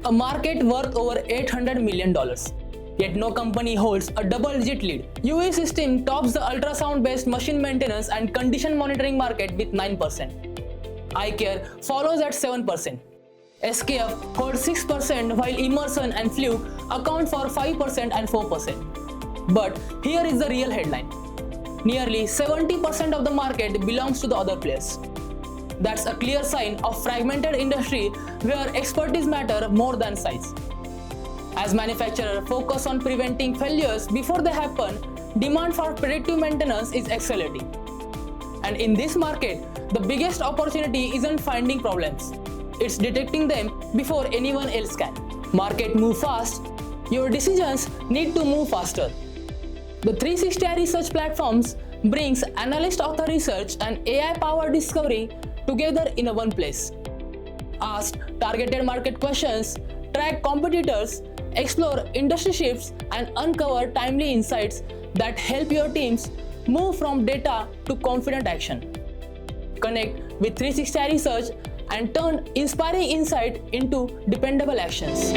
a market worth over $800 million. Yet no company holds a double-digit lead. UE System tops the ultrasound-based machine maintenance and condition monitoring market with 9%. iCare follows at 7%. SKF holds 6% while Emerson and Fluke account for 5% and 4%. But here is the real headline. Nearly 70% of the market belongs to the other players. That's a clear sign of fragmented industry where expertise matter more than size. As manufacturers focus on preventing failures before they happen, demand for predictive maintenance is accelerating. And in this market, the biggest opportunity isn't finding problems. It's detecting them before anyone else can. Market move fast. Your decisions need to move faster. The 360 Research platforms brings analyst-authored research and AI-powered discovery together in one place. Ask targeted market questions, track competitors, explore industry shifts, and uncover timely insights that help your teams move from data to confident action. Connect with 360 Research and turn inspiring insight into dependable actions.